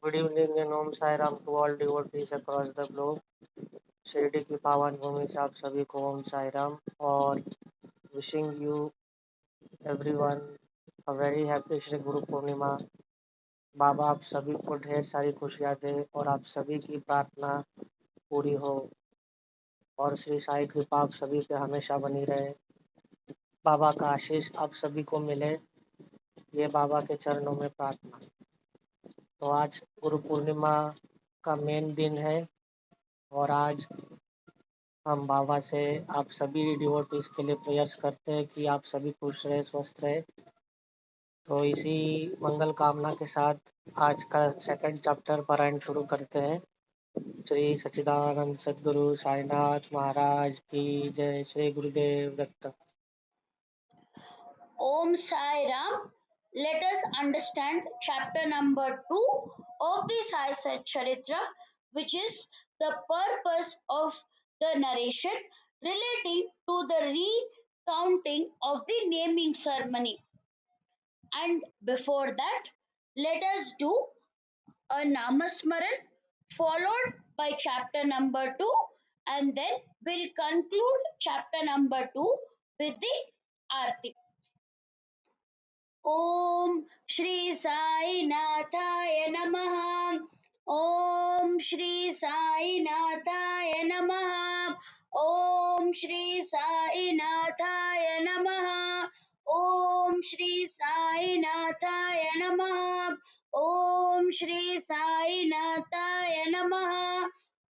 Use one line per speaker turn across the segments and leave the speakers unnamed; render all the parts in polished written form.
Good evening and Om Sai Ram to all devotees across the globe. Shirdi की पावन भूमि से आप सभी को ओम साई राम और wishing you everyone a very happy Shri Guru Purnima. बाबा आप सभी को ढेर सारी खुशियाँ दे और आप सभी की प्रार्थना पूरी हो और श्री साई कृपा आप सभी पे हमेशा बनी रहे। बाबा का आशीष आप सभी को मिले, ये बाबा के चरणों में प्रार्थना। तो आज गुरु पूर्णिमा का मेन दिन है और आज हम बाबा से आप सभी डिवोटीज के लिए प्रेयर्स करते हैं कि आप सभी खुश रहे, स्वस्थ रहे। तो इसी मंगल कामना के साथ आज का सेकंड चैप्टर पारायण शुरू करते हैं। श्री सच्चिदानंद सद्गुरु साईनाथ महाराज की जय। Shri Gurudev Datta.
Om Sai Ram. Let us understand chapter number 2 of the Sai Satcharithra, which is the purpose of the narration relating to the recounting of the naming ceremony. And before that, let us do a Namasmaran followed by chapter number 2, and then we'll conclude chapter number 2 with the Arti. ॐ श्री साई नाथाय नमः। ॐ श्री साई नाथाय नमः। ॐ श्री साई नाथाय नमः। ॐ श्री साई नाथाय नमः। ॐ श्री साई नाथाय नमः।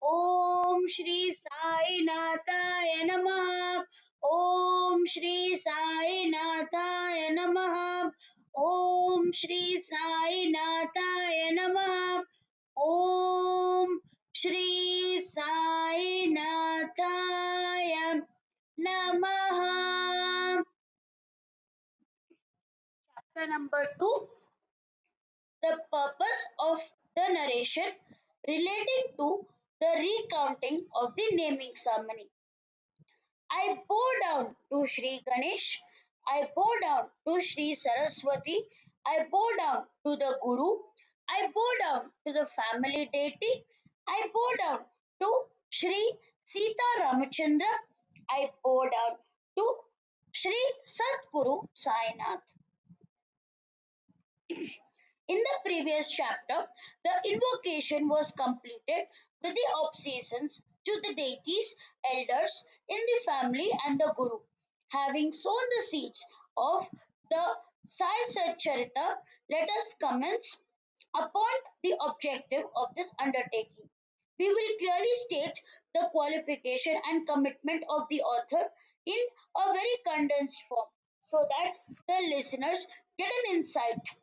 ॐ श्री साई नाथाय नमः। ॐ श्री साई नाथाय नमः। ॐ श्री साई नाथाय नमः। ॐ श्री साई नाथाय नमः। Chapter number 2, the purpose of the narration relating to the recounting of the naming ceremony. I bow down to Shri Ganesh. I bow down to Shri Saraswati. I bow down to the Guru. I bow down to the family deity. I bow down to Shri Sita Ramachandra. I bow down to Shri Satguru Sai Nath. In the previous chapter, the invocation was completed with the obeisance to the deities, elders in the family, and the Guru. Having sown the seeds of the Sai Satcharithra, let us commence upon the objective of this undertaking. We will clearly state the qualification and commitment of the author in a very condensed form so that the listeners get an insight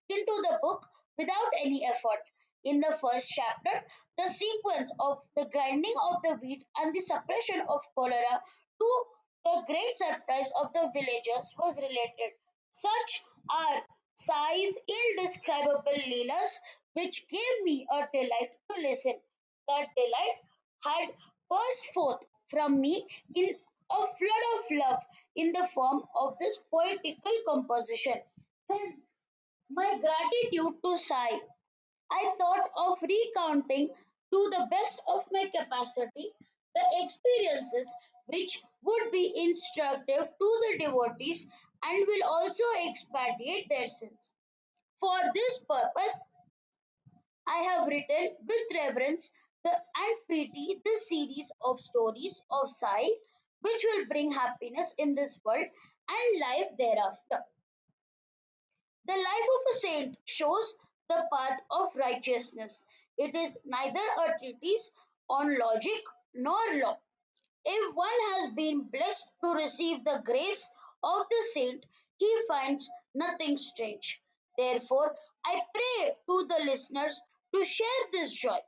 into the book without any effort. In the first chapter, the sequence of the grinding of the wheat and the suppression of cholera to the great surprise of the villagers was related. Such are Sai's indescribable leelas, which gave me a delight to listen. That delight had burst forth from me in a flood of love in the form of this poetical composition. Hence, my gratitude to Sai. I thought of recounting to the best of my capacity the experiences which would be instructive to the devotees and will also expiate their sins. For this purpose, I have written with reverence and pity this series of stories of Sai which will bring happiness in this world and life thereafter. The life of a saint shows the path of righteousness. It is neither a treatise on logic nor law. If one has been blessed to receive the grace of the saint, he finds nothing strange. Therefore, I pray to the listeners to share this joy.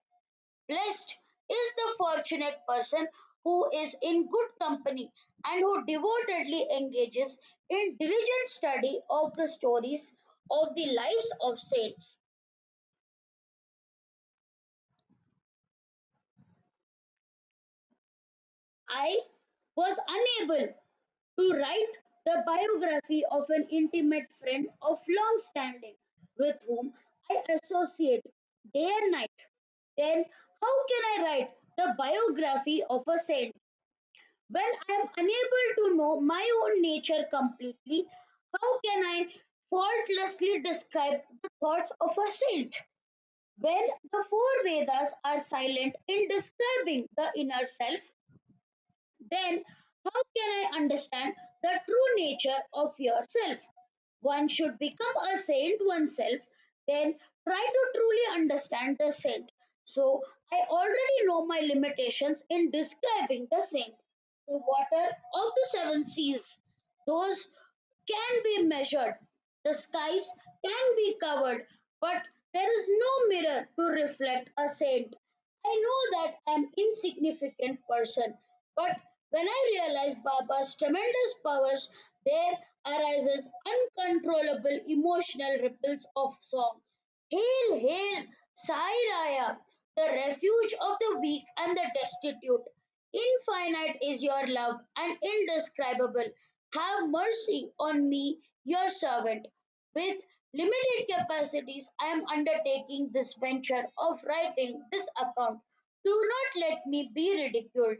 Blessed is the fortunate person who is in good company and who devotedly engages in diligent study of the stories of the lives of saints. I was unable to write the biography of an intimate friend of long standing with whom I associate day and night. Then, how can I write the biography of a saint? When I am unable to know my own nature completely, how can I faultlessly describe the thoughts of a saint? When the four Vedas are silent in describing the inner self, then how can I understand the true nature of yourself? One should become a saint oneself, then try to truly understand the saint. So I already know my limitations in describing the saint. The water of the seven seas, those can be measured. The skies can be covered, but there is no mirror to reflect a saint. I know that I'm insignificant person, but when I realize Baba's tremendous powers, there arises uncontrollable emotional ripples of song. Hail, hail, Sai Raya, the refuge of the weak and the destitute. Infinite is your love and indescribable. Have mercy on me, your servant. With limited capacities, I am undertaking this venture of writing this account. Do not let me be ridiculed.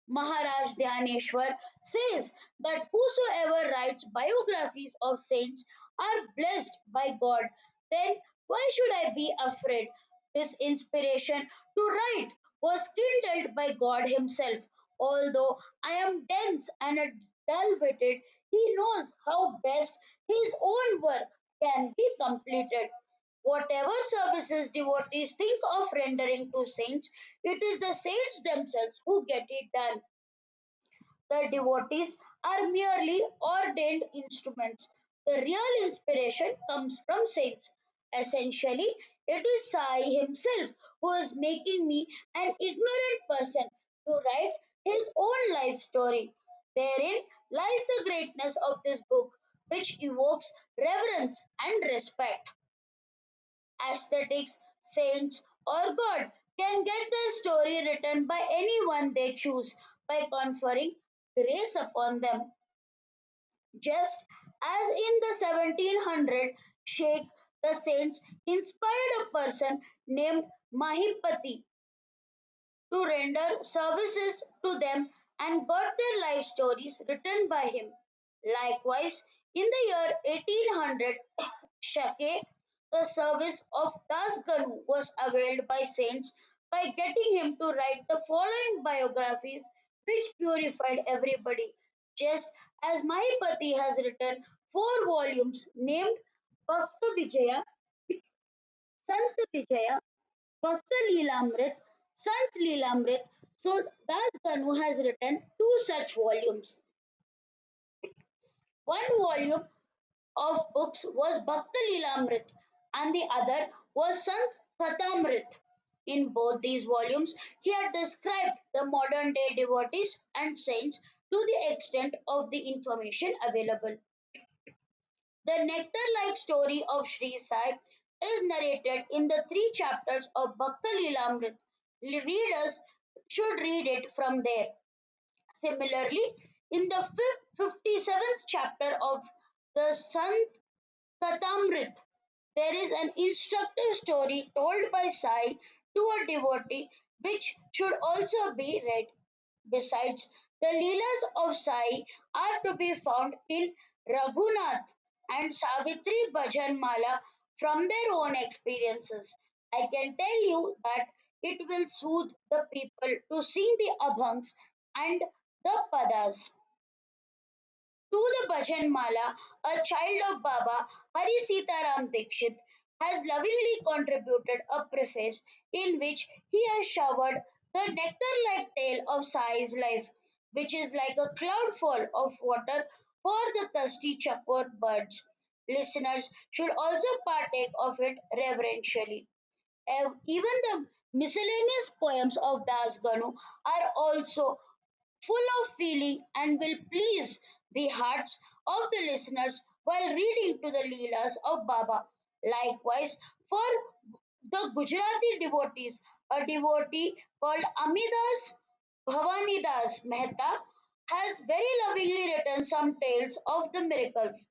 Maharaj Dhyaneshwar says that whosoever writes biographies of saints are blessed by God. Then why should I be afraid? This inspiration to write was kindled by God Himself. Although I am dense and dull witted, He knows how best His own work can be completed. Whatever services devotees think of rendering to saints, it is the saints themselves who get it done. The devotees are merely ordained instruments. The real inspiration comes from saints. Essentially, it is Sai himself who is making me an ignorant person to write his own life story. Therein lies the greatness of this book, which evokes reverence and respect. Aesthetics, saints, or God can get their story written by anyone they choose by conferring grace upon them. Just as in the 1700 Sheikh, the saints inspired a person named Mahipati to render services to them and got their life stories written by him. Likewise, in the year 1800, Shake, the service of Das Ganu was availed by saints by getting him to write the following biographies which purified everybody, just as Mahipati has written four volumes named Bhakta Vijaya, Sant Vijaya, Bhakta Leelamrit, Sant Leelamrit. So Das Ganu has written two such volumes. One volume of books was Bhakta Lilamrit and the other was Sant Kathamrit. In both these volumes, he had described the modern day devotees and saints to the extent of the information available. The nectar like story of Shri Sai is narrated in the three chapters of Bhakta Lilamrit. Readers should read it from there. Similarly, in the 57th chapter of the Sant Katamrit, there is an instructive story told by Sai to a devotee which should also be read. Besides, the Leelas of Sai are to be found in Raghunath and Savitri Bhajan Mala from their own experiences. I can tell you that it will soothe the people to sing the abhangs and the padas. To the Bhajan Mala, a child of Baba Hari Sitaram Dikshit has lovingly contributed a preface in which he has showered the nectar-like tale of Sai's life, which is like a cloudfall of water for the thirsty chakor birds. Listeners should also partake of it reverentially. Even the miscellaneous poems of Das Ganu are also full of feeling and will please the hearts of the listeners while reading to the Leelas of Baba. Likewise, for the Gujarati devotees, a devotee called Amidas Bhavanidas Mehta has very lovingly written some tales of the miracles.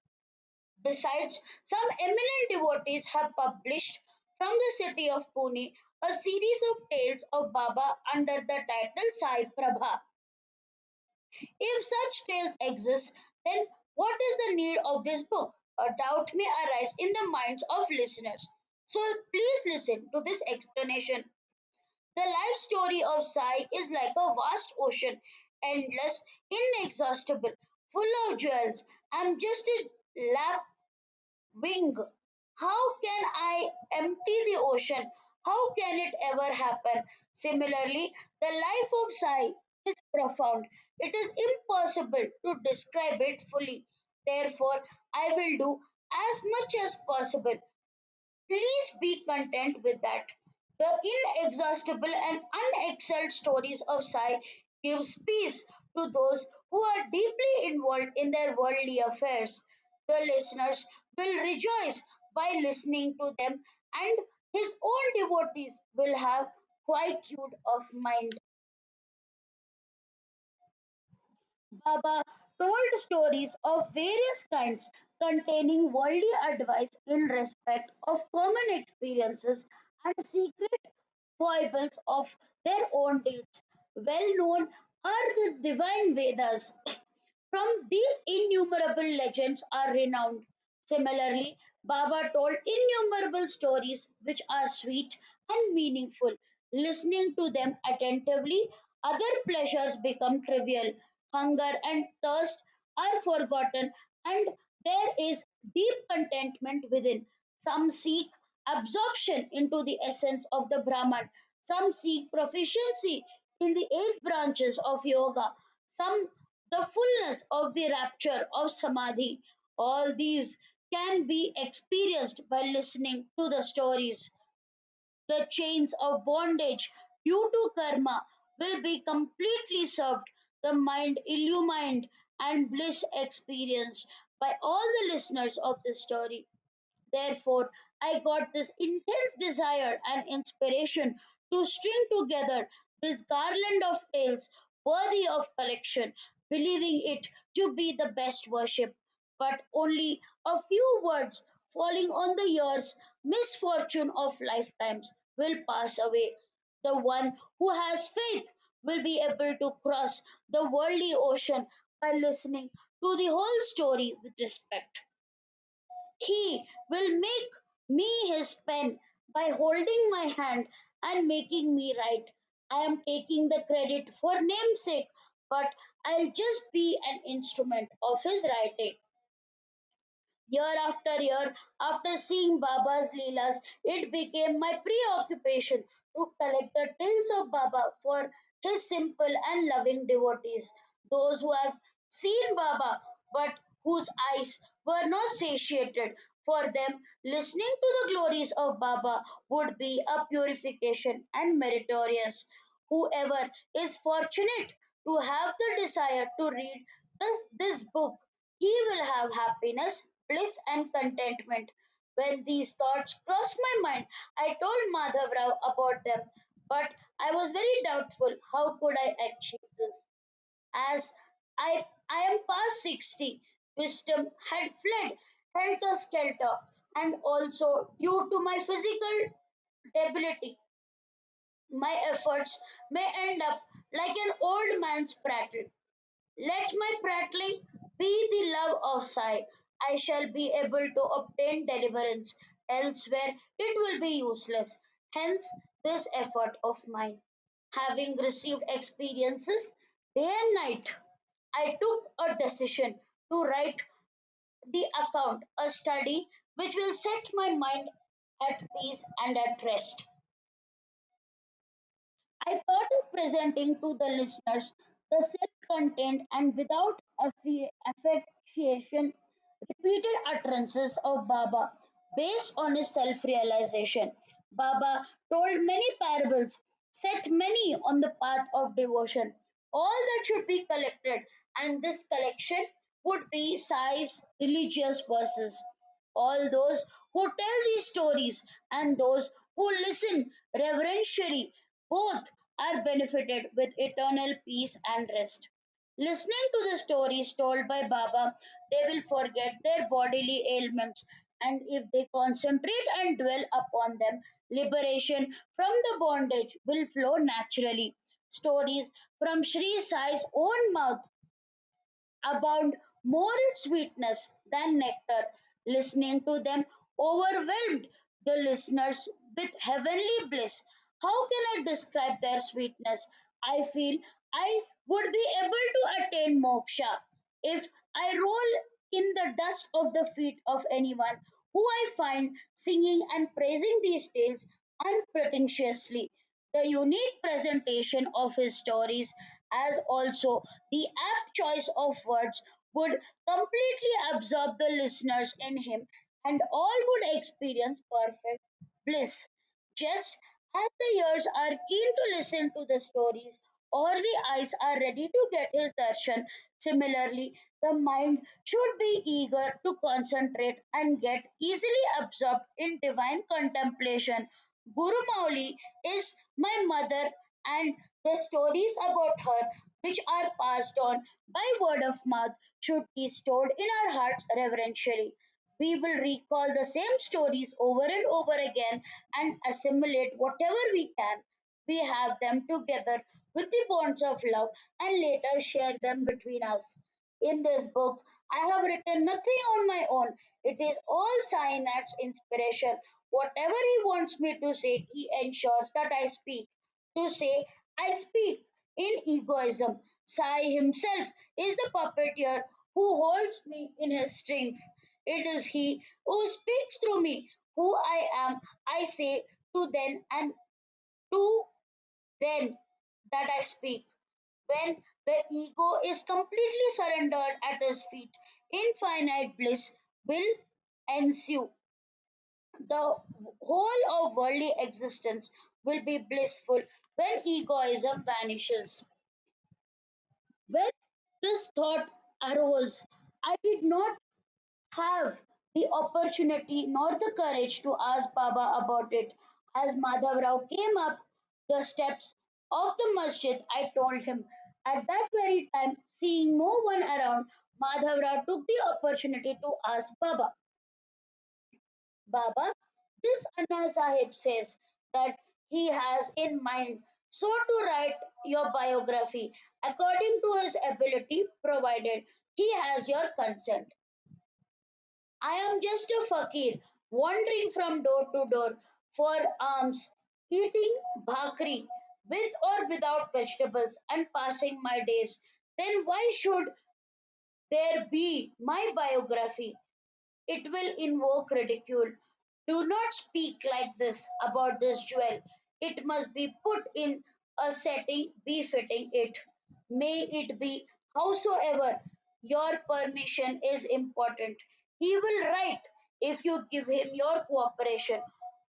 Besides, some eminent devotees have published from the city of Pune, a series of tales of Baba under the title Sai Prabha. If such tales exist, then what is the need of this book? A doubt may arise in the minds of listeners. So please listen to this explanation. The life story of Sai is like a vast ocean, endless, inexhaustible, full of jewels. I'm just a lap wing. How can I empty the ocean? How can it ever happen? Similarly, the life of Sai is profound. It is impossible to describe it fully. Therefore, I will do as much as possible. Please be content with that. The inexhaustible and unexcelled stories of Sai gives peace to those who are deeply involved in their worldly affairs. The listeners will rejoice by listening to them, and his own devotees will have quietude of mind. Baba told stories of various kinds containing worldly advice in respect of common experiences and secret foibles of their own deeds. Well known are the divine Vedas. From these innumerable legends are renowned. Similarly, Baba told innumerable stories which are sweet and meaningful. Listening to them attentively, other pleasures become trivial. Hunger and thirst are forgotten, and there is deep contentment within. Some seek absorption into the essence of the Brahman, some seek proficiency in the eight branches of yoga, some the fullness of the rapture of samadhi. All these can be experienced by listening to the stories. The chains of bondage due to karma will be completely served, the mind illumined, and bliss experienced by all the listeners of this story. Therefore, I got this intense desire and inspiration to string together this garland of tales worthy of collection, believing it to be the best worship. But only a few words falling on the ear's misfortune of lifetimes will pass away. The one who has faith will be able to cross the worldly ocean by listening to the whole story with respect. He will make me his pen by holding my hand and making me write. I am taking the credit for namesake, but I'll just be an instrument of his writing. Year after year, after seeing Baba's Leelas, it became my preoccupation to collect the tales of Baba for his simple and loving devotees, those who have seen Baba but whose eyes were not satiated. For them, listening to the glories of Baba would be a purification and meritorious. Whoever is fortunate to have the desire to read this book, he will have happiness, bliss, and contentment. When these thoughts crossed my mind, I told Madhav Rao about them, but I was very doubtful how could I achieve this. As I am past 60, wisdom had fled helter skelter, and also due to my physical debility, my efforts may end up like an old man's prattle. Let my prattling be the love of Sai. I shall be able to obtain deliverance. Elsewhere, it will be useless. Hence, this effort of mine. Having received experiences day and night, I took a decision to write the account, a study which will set my mind at peace and at rest. I thought of presenting to the listeners the self-contained and without affectation repeated utterances of Baba based on his self-realization. Baba told many parables, set many on the path of devotion. All that should be collected, and this collection would be Sai's religious verses. All those who tell these stories and those who listen reverentially both are benefited with eternal peace and rest. Listening to the stories told by Baba, they will forget their bodily ailments and if they concentrate and dwell upon them, liberation from the bondage will flow naturally. Stories from Shri Sai's own mouth abound more in sweetness than nectar. Listening to them overwhelmed the listeners with heavenly bliss. How can I describe their sweetness? I feel I would be able to attain moksha if I roll in the dust of the feet of anyone who I find singing and praising these tales unpretentiously. The unique presentation of his stories, as also the apt choice of words, would completely absorb the listeners in him, and all would experience perfect bliss. Just as the ears are keen to listen to the stories, or the eyes are ready to get his darshan, similarly, the mind should be eager to concentrate and get easily absorbed in divine contemplation. Guru Mauli is my mother, and the stories about her, which are passed on by word of mouth, should be stored in our hearts reverentially. We will recall the same stories over and over again and assimilate whatever we can. We have them together with the bonds of love and later share them between us. In this book, I have written nothing on my own. It is all Sainat's inspiration. Whatever he wants me to say, he ensures that I speak. To say, I speak in egoism. Sai himself is the puppeteer who holds me in his strings. It is he who speaks through me. Who I am, I say to then and to then that I speak. When the ego is completely surrendered at his feet, infinite bliss will ensue. The whole of worldly existence will be blissful when egoism vanishes. When this thought arose, I did not have the opportunity nor the courage to ask Baba about it. As Madhav Rao came up the steps of the masjid, I told him. At that very time, seeing no one around, Madhav Rao took the opportunity to ask Baba. Baba, this Anna Sahib says that he has in mind so to write your biography according to his ability, provided he has your consent. I am just a fakir wandering from door to door for alms, eating bhakri with or without vegetables and passing my days. Then why should there be my biography? It will invoke ridicule. Do not speak like this about this jewel. It must be put in a setting befitting it. May it be howsoever. Your permission is important. He will write if you give him your cooperation,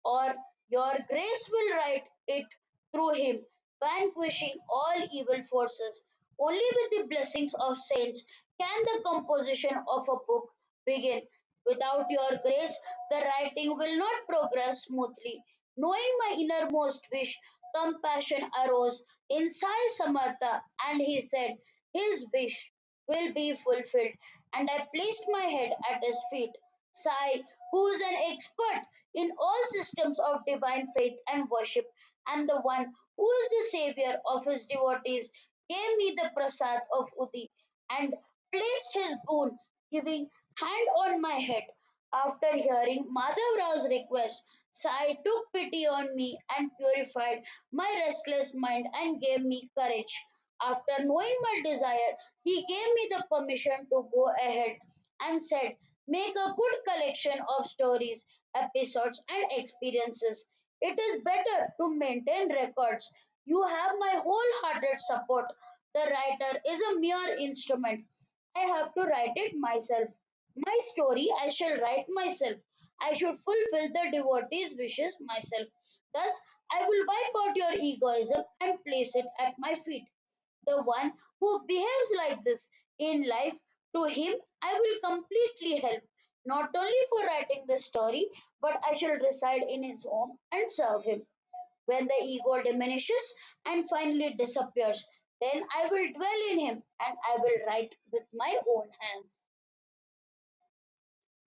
or your grace will write it through him, vanquishing all evil forces. Only with the blessings of saints can the composition of a book begin. Without your grace, the writing will not progress smoothly. Knowing my innermost wish, compassion arose in Sai Samartha, and he said, his wish will be fulfilled. And I placed my head at his feet. Sai, who is an expert in all systems of divine faith and worship, and the one who is the savior of his devotees, gave me the prasad of Uti and placed his boon giving hand on my head. After hearing Madhav Rao's request, Sai took pity on me and purified my restless mind and gave me courage. After knowing my desire, he gave me the permission to go ahead and said, make a good collection of stories, episodes, and experiences. It is better to maintain records. You have my wholehearted support. The writer is a mere instrument. I have to write it myself. My story I shall write myself. I should fulfill the devotee's wishes myself. Thus, I will wipe out your egoism and place it at my feet. The one who behaves like this in life, to him I will completely help, not only for writing the story, but I shall reside in his home and serve him. When the ego diminishes and finally disappears, then I will dwell in him and I will write with my own hands.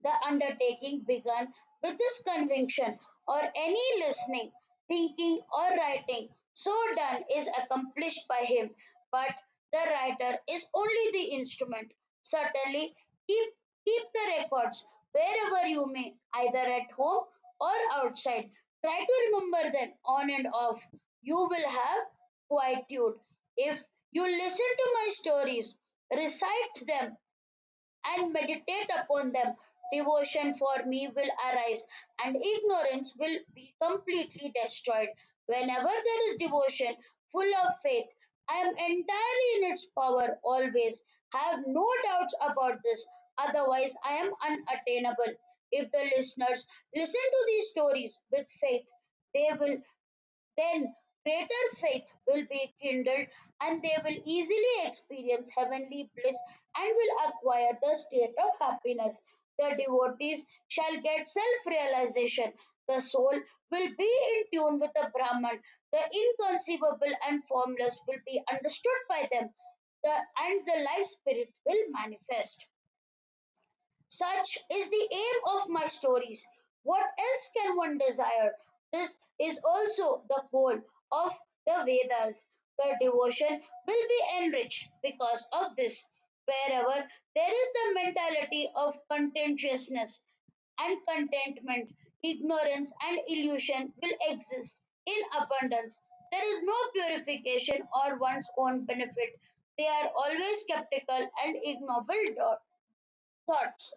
The undertaking began with this conviction, or any listening, thinking, or writing so done is accomplished by him, but the writer is only the instrument. Certainly, keep, keep the records wherever you may, either at home or outside. Try to remember them on and off. You will have quietude. If you listen to my stories, recite them, and meditate upon them, devotion for me will arise and ignorance will be completely destroyed. Whenever there is devotion, full of faith, I am entirely in its power always. Have no doubts about this, otherwise, I am unattainable. If the listeners listen to these stories with faith, they will then greater faith will be kindled and they will easily experience heavenly bliss and will acquire the state of happiness. The devotees shall get self realization. The soul will be in tune with the Brahman. The inconceivable and formless will be understood by them. And the life spirit will manifest. Such is the aim of my stories. What else can one desire? This is also the goal of the Vedas. The devotion will be enriched because of this. Wherever there is the mentality of contentiousness and contentment, ignorance and illusion will exist in abundance. There is no purification or one's own benefit. They are always skeptical and ignoble thoughts.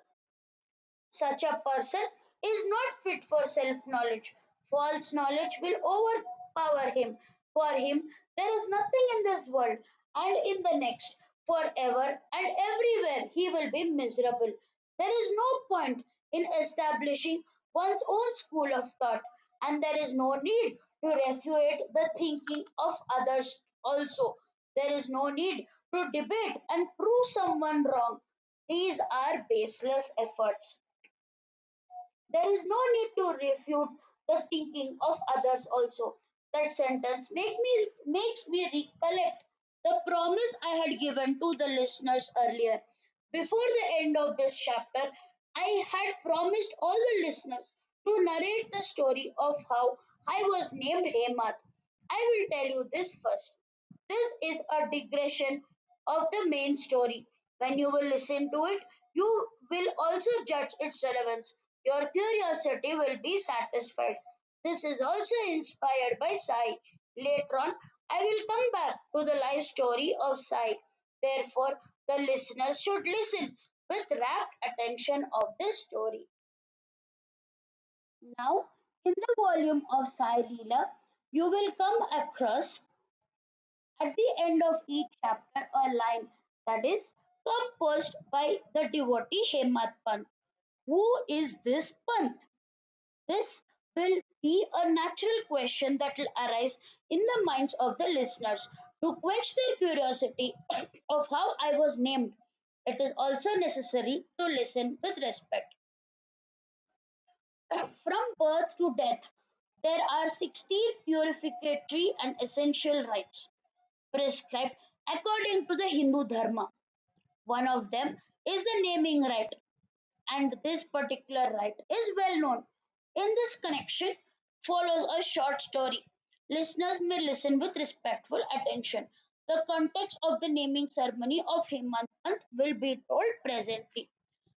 Such a person is not fit for self knowledge. False knowledge will overpower him. For him, there is nothing in this world and in the next. Forever and everywhere he will be miserable. There is no point in establishing one's own school of thought, and there is no need to refute the thinking of others also. There is no need to debate and prove someone wrong. These are baseless efforts. There is no need to refute the thinking of others also. That sentence makes me recollect the promise I had given to the listeners earlier. Before the end of this chapter, I had promised all the listeners to narrate the story of how I was named Hemat. I will tell you this first. This is a digression of the main story. When you will listen to it, you will also judge its relevance. Your curiosity will be satisfied. This is also inspired by Sai. Later on, I will come back to the life story of Sai. Therefore, the listener should listen with rapt attention of this story. Now, in the volume of Sai Leela, you will come across at the end of each chapter a line that is composed by the devotee Hemat Pant. Who is this Pant? This will be a natural question that will arise in the minds of the listeners to quench their curiosity of how I was named. It is also necessary to listen with respect. From birth to death, there are 16 purificatory and essential rites prescribed according to the Hindu Dharma. One of them is the naming rite, and this particular rite is well known. In this connection, follows a short story. Listeners may listen with respectful attention. The context of the naming ceremony of Hemant Pant will be told presently.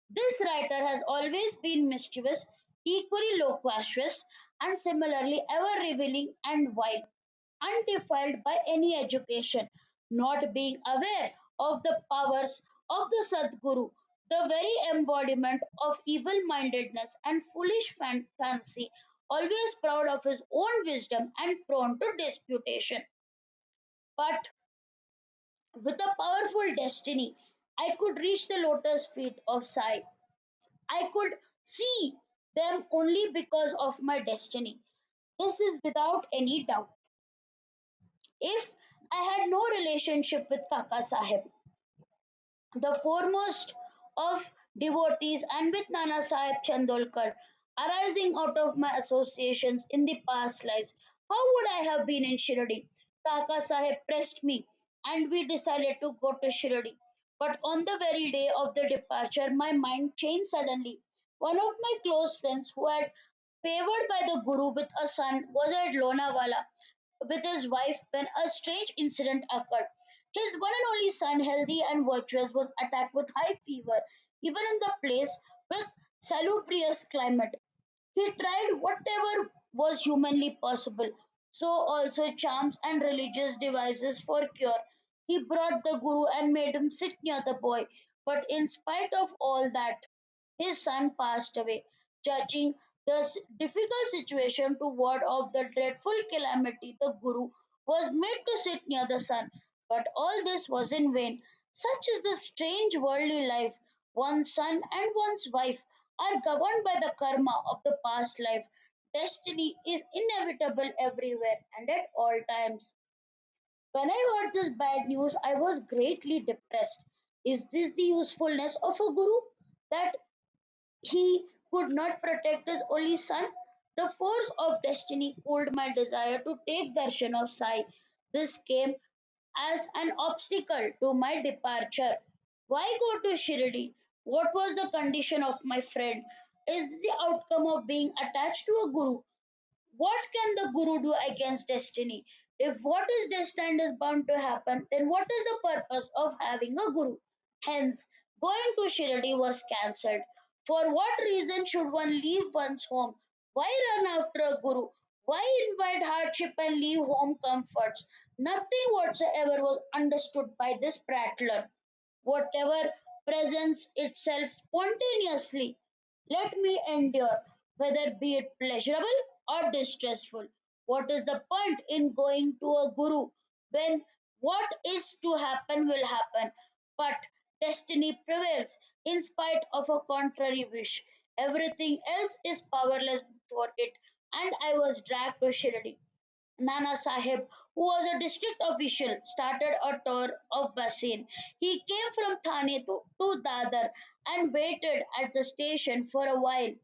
This writer has always been mischievous, equally loquacious, and similarly ever revealing and wild, undefiled by any education, not being aware of the powers of the Sadguru, the very embodiment of evil mindedness and foolish fancy, always proud of his own wisdom and prone to disputation. But with a powerful destiny, I could reach the lotus feet of Sai. I could see them only because of my destiny. This is without any doubt. If I had no relationship with Kaka Sahib, the foremost of devotees, and with Nana Sahib Chandolkar, arising out of my associations in the past lives, how would I have been in Shirdi? Kaka Sahib pressed me, and we decided to go to Shirdi. But on the very day of the departure, my mind changed suddenly. One of my close friends who had favored by the Guru with a son was at Lonavala with his wife when a strange incident occurred. His one and only son, healthy and virtuous, was attacked with high fever, even in the place with salubrious climate. He tried whatever was humanly possible, so also charms and religious devices for cure. He brought the Guru and made him sit near the boy, but in spite of all that, his son passed away. Judging the difficult situation to ward off the dreadful calamity, the Guru was made to sit near the son. But all this was in vain. Such is the strange worldly life. One's son and one's wife are governed by the karma of the past life. Destiny is inevitable everywhere and at all times. When I heard this bad news, I was greatly depressed. Is this the usefulness of a guru? That he could not protect his only son? The force of destiny cooled my desire to take darshan of Sai. This came as an obstacle to my departure. Why go to Shirdi? What was the condition of my friend? Is the outcome of being attached to a guru? What can the guru do against destiny? If what is destined is bound to happen, then what is the purpose of having a guru? Hence, going to Shirdi was cancelled. For what reason should one leave one's home? Why run after a guru? Why invite hardship and leave home comforts? Nothing whatsoever was understood by this prattler. Whatever presents itself spontaneously, let me endure, whether be it pleasurable or distressful. What is the point in going to a guru when what is to happen will happen? But destiny prevails in spite of a contrary wish. Everything else is powerless before it, and I was dragged to Shirdi. Nana Sahib, who was a district official, started a tour of Basin. He came from Thane to Dadar and waited at the station for a while.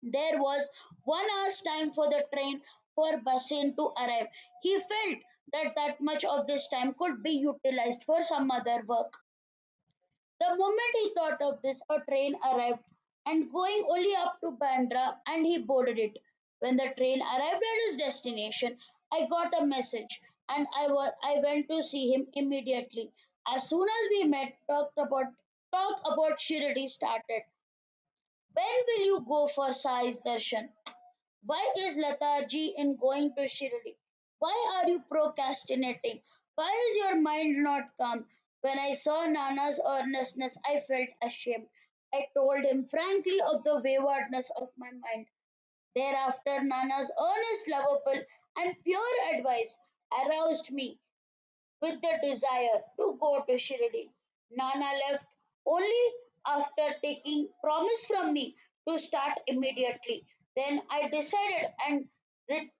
There was 1 hour's time for the train for Basin to arrive. He felt that much of this time could be utilized for some other work. The moment he thought of this, a train arrived and going only up to Bandra and he boarded it. When the train arrived at his destination, I got a message and I went to see him immediately. As soon as we met, talk about Shirdi started. When will you go for Sai's darshan? Why is lethargy in going to Shirdi? Why are you procrastinating? Why is your mind not calm? When I saw Nana's earnestness, I felt ashamed. I told him frankly of the waywardness of my mind. Thereafter, Nana's earnest, lovable, and pure advice aroused me with the desire to go to Shirdi. Nana left only after taking promise from me to start immediately. Then I decided and re-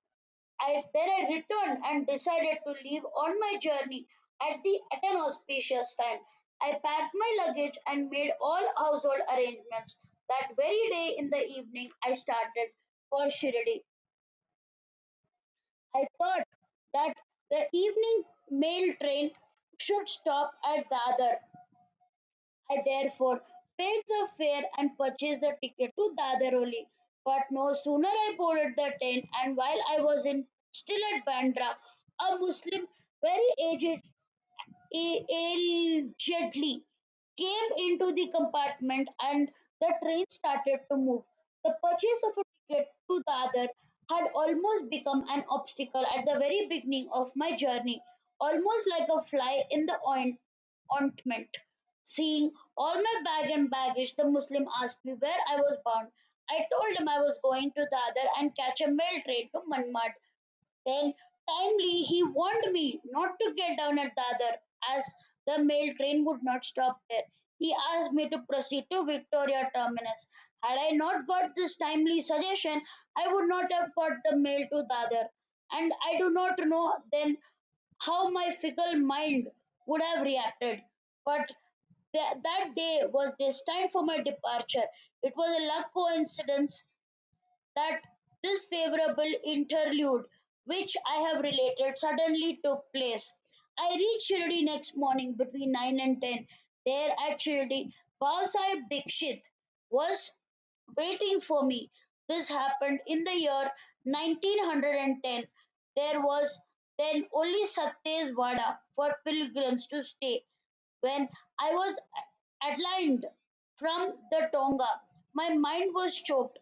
I returned and decided to leave on my journey at an auspicious time. I packed my luggage and made all household arrangements. That very day in the evening, I started for Shirdi. I thought that the evening mail train should stop at Dadar. I therefore paid the fare and purchased the ticket to Dadaroli. But no sooner I boarded the train, and while I was still at Bandra, a Muslim, very agedly, came into the compartment, and the train started to move. The purchase of a ticket to Dadar had almost become an obstacle at the very beginning of my journey, almost like a fly in the ointment. Seeing all my bag and baggage, the Muslim asked me where I was bound. I told him I was going to Dadar and catch a mail train to Manmad. Then timely he warned me not to get down at Dadar as the mail train would not stop there. He asked me to proceed to Victoria Terminus. Had I not got this timely suggestion, I would not have got the mail to Dadar. And I do not know then how my fickle mind would have reacted. But that day was destined for my departure. It was a luck coincidence that this favorable interlude, which I have related, suddenly took place. I reached Shirdi next morning between 9 and 10. There at Shirdi, Sahib Dikshit was waiting for me. This happened in the year 1910. There was then only Satte's Vada for pilgrims to stay. When I was aligned from the Tonga, my mind was choked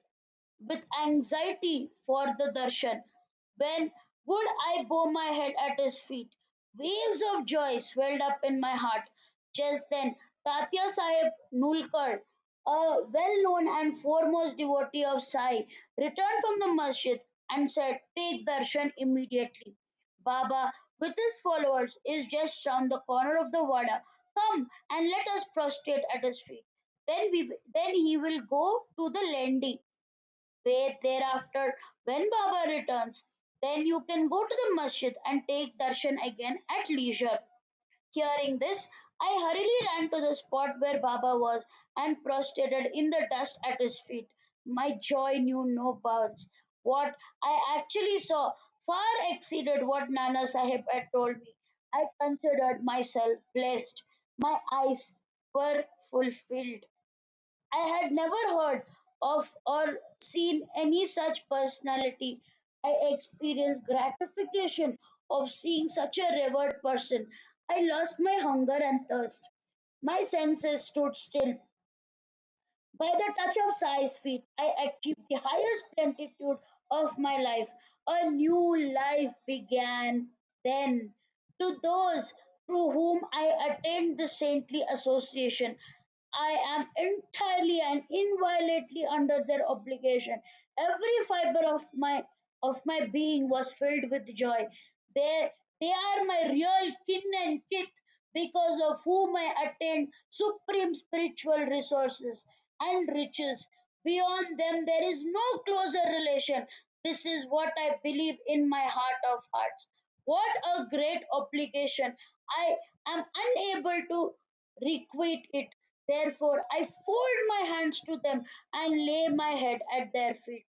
with anxiety for the darshan. When would I bow my head at his feet? Waves of joy swelled up in my heart. Just then, Tatya Sahib Nulkar, a well known and foremost devotee of Sai, returned from the masjid and said, "Take darshan immediately. Baba, with his followers, is just round the corner of the Wada. Come and let us prostrate at his feet. Then he will go to the Lendi. Wait thereafter, when Baba returns, then you can go to the masjid and take darshan again at leisure." Hearing this, I hurriedly ran to the spot where Baba was and prostrated in the dust at his feet. My joy knew no bounds. What I actually saw far exceeded what Nana Sahib had told me. I considered myself blessed. My eyes were fulfilled. I had never heard of or seen any such personality. I experienced gratification of seeing such a revered person. I lost my hunger and thirst. My senses stood still. By the touch of Sai's feet, I achieved the highest plenitude of my life. A new life began then. To those through whom I attained the saintly association, I am entirely and inviolably under their obligation. Every fiber of my being was filled with joy. They are my real kin and kith, because of whom I attained supreme spiritual resources and riches. Beyond them, there is no closer relation. This is what I believe in my heart of hearts. What a great obligation! I am unable to requite it. Therefore, I fold my hands to them and lay my head at their feet.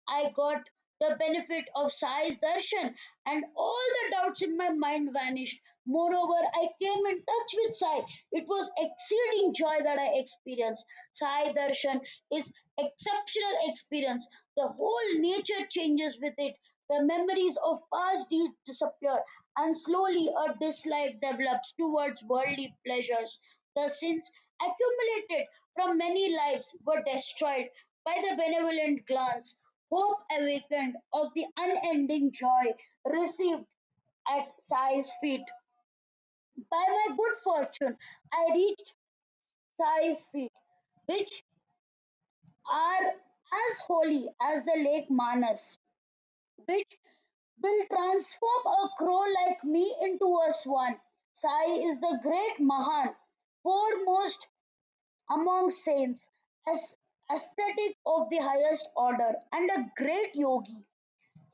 I got the benefit of Sai's darshan, and all the doubts in my mind vanished. Moreover, I came in touch with Sai. It was exceeding joy that I experienced. Sai darshan is exceptional experience. The whole nature changes with it. The memories of past deeds disappear, and slowly a dislike develops towards worldly pleasures. The sins accumulated from many lives were destroyed by the benevolent glance. Hope awakened of the unending joy received at Sai's feet. By my good fortune, I reached Sai's feet, which are as holy as the lake Manas, which will transform a crow like me into a swan. Sai is the great Mahan, foremost among saints, as aesthetic of the highest order, and a great yogi.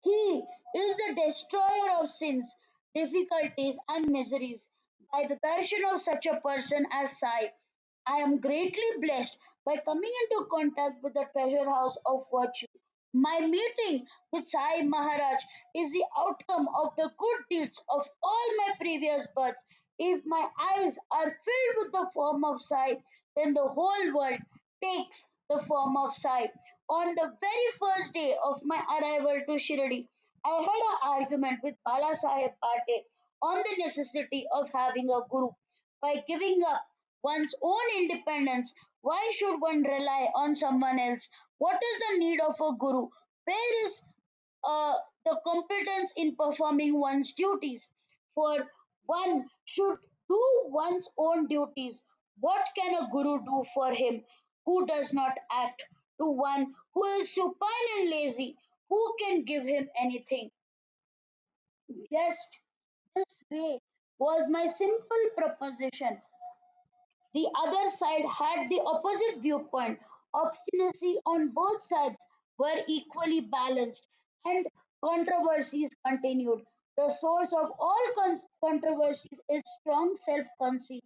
He is the destroyer of sins, difficulties, and miseries. By the darshan of such a person as Sai, I am greatly blessed by coming into contact with the treasure house of virtue. My meeting with Sai Maharaj is the outcome of the good deeds of all my previous births. If my eyes are filled with the form of Sai, then the whole world takes the form of Sai. On the very first day of my arrival to Shirdi, I had an argument with Bala Sahib Bhate on the necessity of having a guru. By giving up one's own independence, why should one rely on someone else? What is the need of a guru? Where is the competence in performing one's duties? For one should do one's own duties. What can a guru do for him who does not act? To one who is supine and lazy, who can give him anything? Just this way was my simple proposition. The other side had the opposite viewpoint. Obstinacy on both sides were equally balanced, and controversies continued. The source of all controversies is strong self conceit.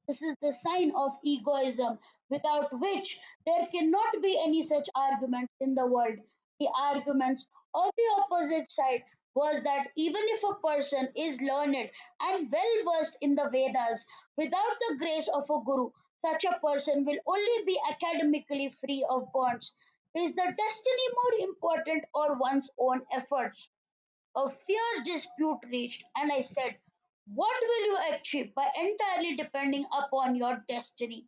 This is the sign of egoism, without which there cannot be any such argument in the world. The arguments of the opposite side was that even if a person is learned and well versed in the Vedas, without the grace of a guru, such a person will only be academically free of bonds. Is the destiny more important or one's own efforts? A fierce dispute reached, and I said, what will you achieve by entirely depending upon your destiny?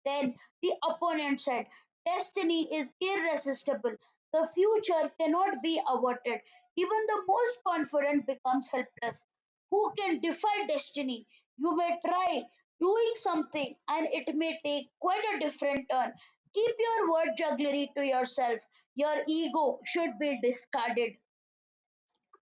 Then the opponent said, destiny is irresistible. The future cannot be averted. Even the most confident becomes helpless. Who can defy destiny? You may try doing something, and it may take quite a different turn. Keep your word jugglery to yourself. Your ego should be discarded.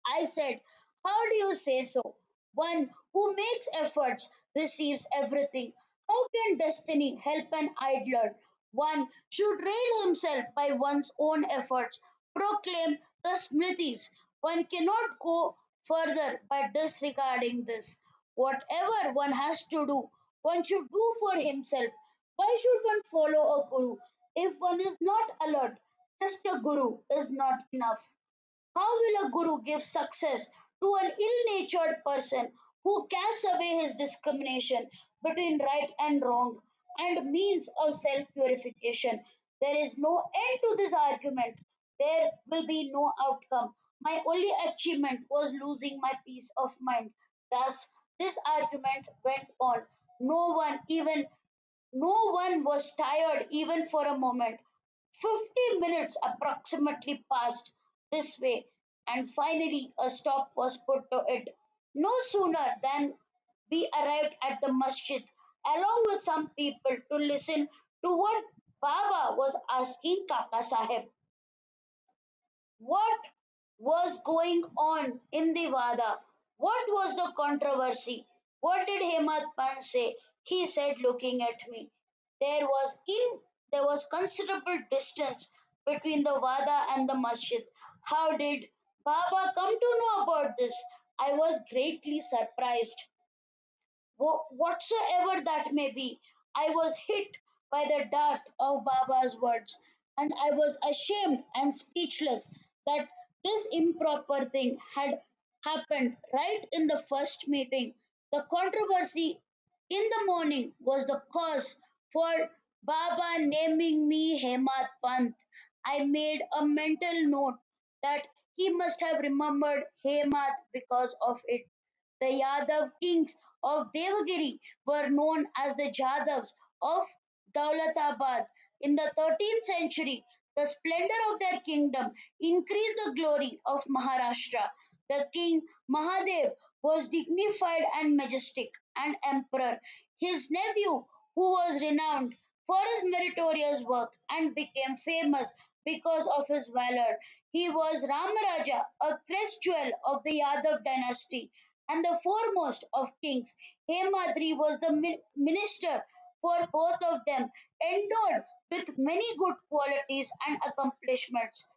I said, how do you say so? One who makes efforts receives everything. How can destiny help an idler? One should raise himself by one's own efforts. Proclaim the Smritis. One cannot go further by disregarding this. Whatever one has to do, one should do for himself. Why should one follow a guru if one is not alert? Just a guru is not enough. How will a guru give success to an ill natured person who casts away his discrimination between right and wrong and means of self purification? There is no end to this argument. There will be no outcome. My only achievement was losing my peace of mind. Thus, this argument went on. No one was tired even for a moment. 50 minutes approximately passed this way, and finally a stop was put to it. No sooner than we arrived at the masjid, along with some people to listen to what Baba was asking Kaka Sahib. What was going on in the Vada? What was the controversy? What did Hemat Pan say? He said, looking at me. There was in there was considerable distance between the Vada and the masjid. How did Baba come to know about this? I was greatly surprised. Whatsoever that may be, I was hit by the dart of Baba's words, and I was ashamed and speechless that this improper thing had happened right in the first meeting. The controversy in the morning was the cause for Baba naming me Hemat Pant. I made a mental note that he must have remembered Hemat because of it. The Yadav kings of Devagiri were known as the Jadavs of Daulatabad. In the 13th century, the splendor of their kingdom increased the glory of Maharashtra. The king Mahadev was dignified and majestic, an emperor. His nephew, who was renowned for his meritorious work and became famous because of his valor. He was Ramaraja, a crest jewel of the Yadav dynasty and the foremost of kings. Hemadri was the minister for both of them, endowed with many good qualities and accomplishments.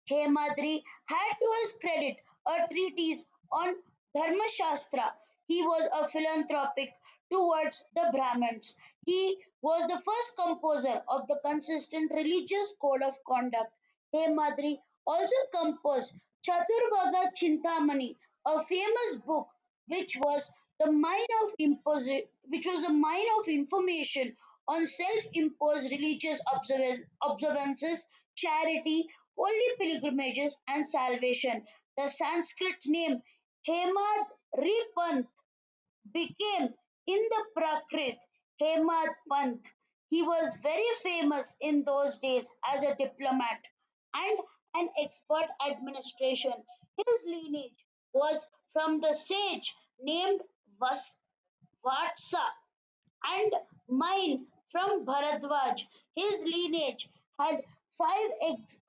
Hemadri had to his credit a treatise on Dharmashastra. He was a philanthropic towards the Brahmins. He was the first composer of the consistent religious code of conduct. Hemadri also composed Chaturvaga Chintamani, a famous book which was which was the mine of information on self-imposed religious observances, charity, holy pilgrimages, and salvation. The Sanskrit name Hemad Ripant became in the Prakrit Hemad Pant. He was very famous in those days as a diplomat and an expert administration. His lineage was from the sage named Vatsa and mine from Bharadwaj. His lineage had five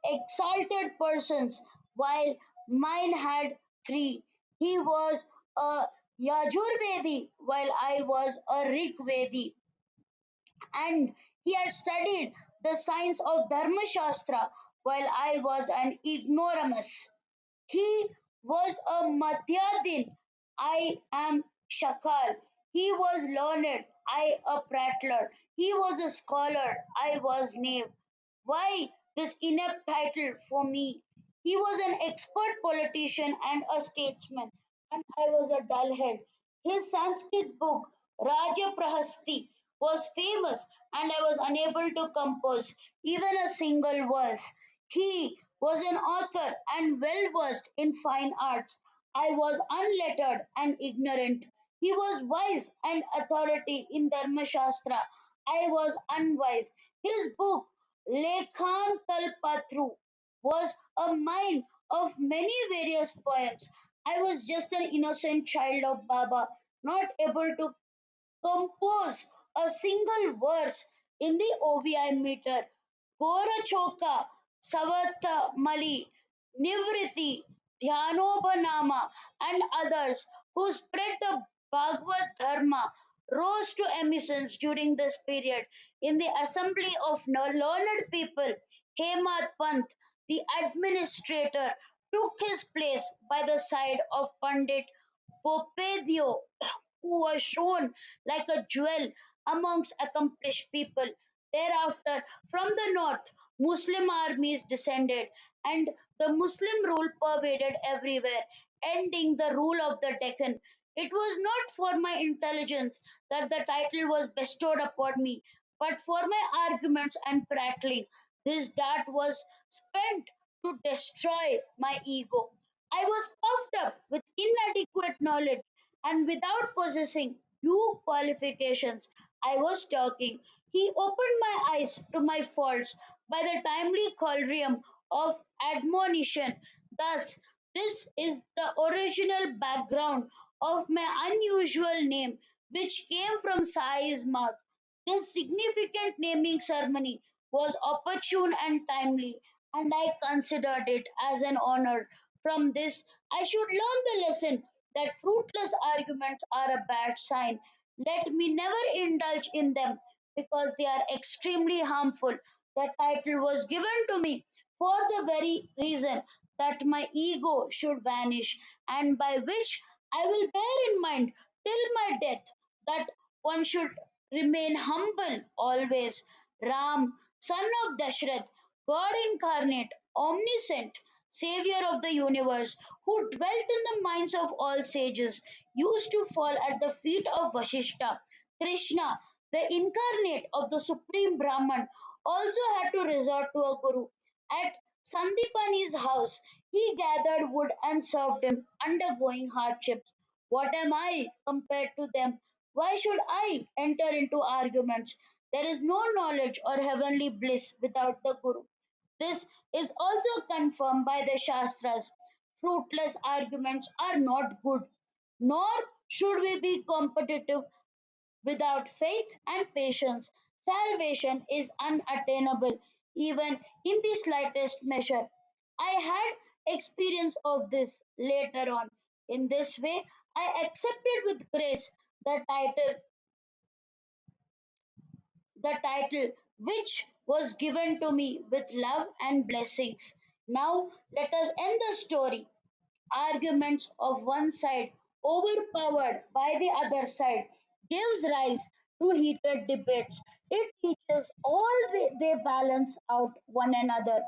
exalted persons, while mine had three. He was a Yajurvedi, while I was a Rigvedi, and he had studied the science of Dharmashastra, while I was an ignoramus. He was a Madhyadin. I am Shakal. He was learned. I a prattler. He was a scholar. I was knave. Why this inept title for me? He was an expert politician and a statesman, and I was a dullhead. His Sanskrit book, Raja Prahasti, was famous, and I was unable to compose even a single verse. He was an author and well versed in fine arts. I was unlettered and ignorant. He was wise and authority in Dharma Shastra. I was unwise. His book, Lekhan Kalpatru, was a mine of many various poems. I was just an innocent child of Baba, not able to compose a single verse in the OVI meter. Gorachoka, Savatha Mali, Nivriti, Dhyanobhanama, and others who spread the Bhagavad Dharma rose to eminence during this period. In the assembly of learned people, Hemad Pant, the administrator, took his place by the side of Pandit Popedio, who was shown like a jewel amongst accomplished people. Thereafter, from the north, Muslim armies descended, and the Muslim rule pervaded everywhere, ending the rule of the Deccan. It was not for my intelligence that the title was bestowed upon me, but for my arguments and prattling. This dart was spent to destroy my ego. I was puffed up with inadequate knowledge and without possessing due qualifications. I was talking. He opened my eyes to my faults by the timely colrium of admonition. Thus, this is the original background of my unusual name, which came from Sai's mouth. This significant naming ceremony was opportune and timely, and I considered it as an honor. From this, I should learn the lesson that fruitless arguments are a bad sign. Let me never indulge in them because they are extremely harmful. The title was given to me for the very reason that my ego should vanish, and by which I will bear in mind till my death that one should remain humble always. Ram, son of Dashrath, God incarnate, omniscient, savior of the universe, who dwelt in the minds of all sages, used to fall at the feet of Vashishta. Krishna, the incarnate of the supreme Brahman, also had to resort to a guru. At Sandipani's house, he gathered wood and served him, undergoing hardships. What am I compared to them? Why should I enter into arguments? There is no knowledge or heavenly bliss without the Guru. This is also confirmed by the Shastras. Fruitless arguments are not good, nor should we be competitive. Without faith and patience, salvation is unattainable, even in the slightest measure. I had experience of this later on. In this way, I accepted with grace the title which was given to me with love and blessings. Now, let us end the story. Arguments of one side overpowered by the other side gives rise to heated debates. It teaches all they balance out one another.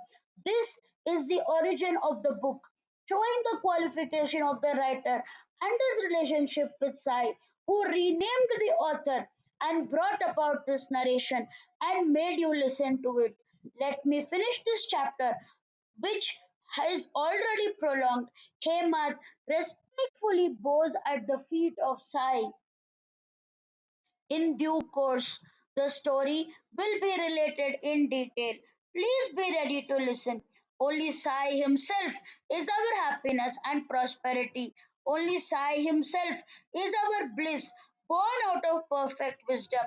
This is the origin of the book, showing the qualification of the writer and his relationship with Sai, who renamed the author and brought about this narration and made you listen to it. Let me finish this chapter, which is already prolonged. Hemad respectfully bows at the feet of Sai. In due course, the story will be related in detail. Please be ready to listen. Only Sai himself is our happiness and prosperity. Only Sai himself is our bliss, born out of perfect wisdom.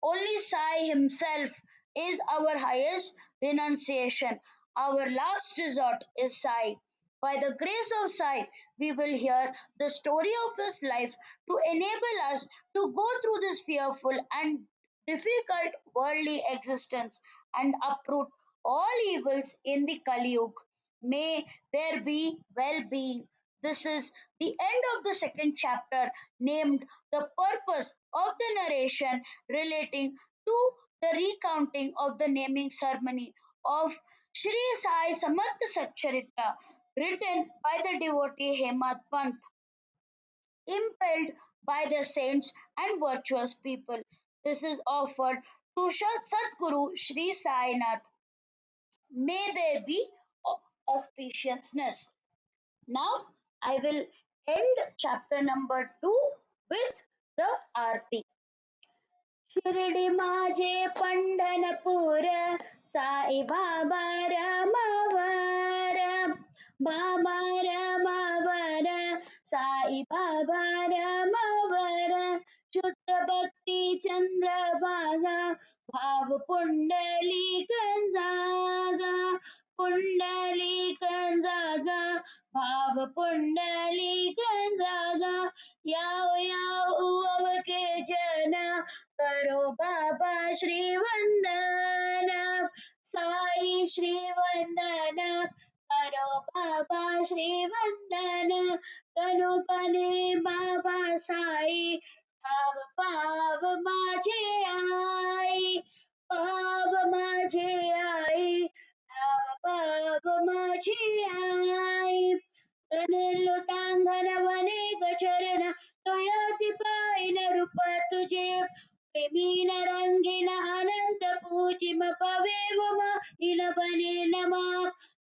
Only Sai himself is our highest renunciation. Our last resort is Sai. By the grace of Sai, we will hear the story of his life to enable us to go through this fearful and difficult worldly existence and uproot all evils in the Kali Yuga. May there be well being. This is the end of the second chapter, named The Purpose of the Narration, relating to the recounting of the naming ceremony of Shri Sai Satcharithra, written by the devotee Hemad Pant, impelled by the saints and virtuous people. This is offered to Sadguru Shri Sai Nath. May there be auspiciousness. Now I will end chapter number 2 with the Aarti. Shirdi माझे पंढरपूर साई बाबा रमावर बाबा रमावर साई बाबा रमावर शुद्ध भक्ती चंद्रभागा भाव पुंडलिक जागा पुंडलिक जागा भाव पुंडलिक जागा याव याव अवके जन करो बाबा श्री वंदन साई श्री वंदन करो बाबा श्री वंदन तनु पने बाबा साई भाव भाव माझे आई भाव माझे आई भाव भाव माझे आई तनेलो तांघन वने गचरण तोयासी पायन रूप तुझे प्रेमीन रंगीन अनंत पूजिम पवेव हिन बने नमा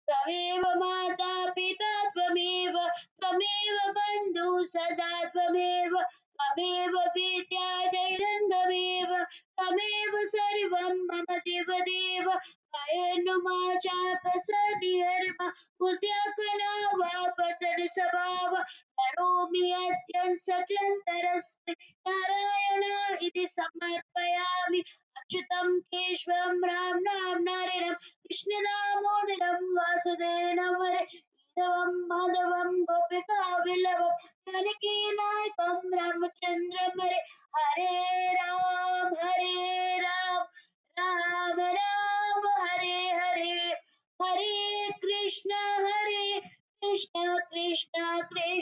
त्वमेव माता पिता त्वमेव त्वमेव बन्धु सदा त्वमेव त्वमेव विद्या दैरङ्गमेव त्वमेव सर्वं मम देवदेव कायेनु माचा प्रसन्नि हर्म उद्याकना वापतन स्वभाव करोमि अत्यं सकलन्तरस्मि नारायण इति समर्पयामि अच्युतं केशवं राम नाम नारायणं कृष्णदामोदरं वासुदेवं हरे माधवं माधवं गोपिका विलवं जानकी नायकं रामचन्द्रं हरे हरे राम राम राम हरे हरे हरे कृष्ण कृष्ण कृष्ण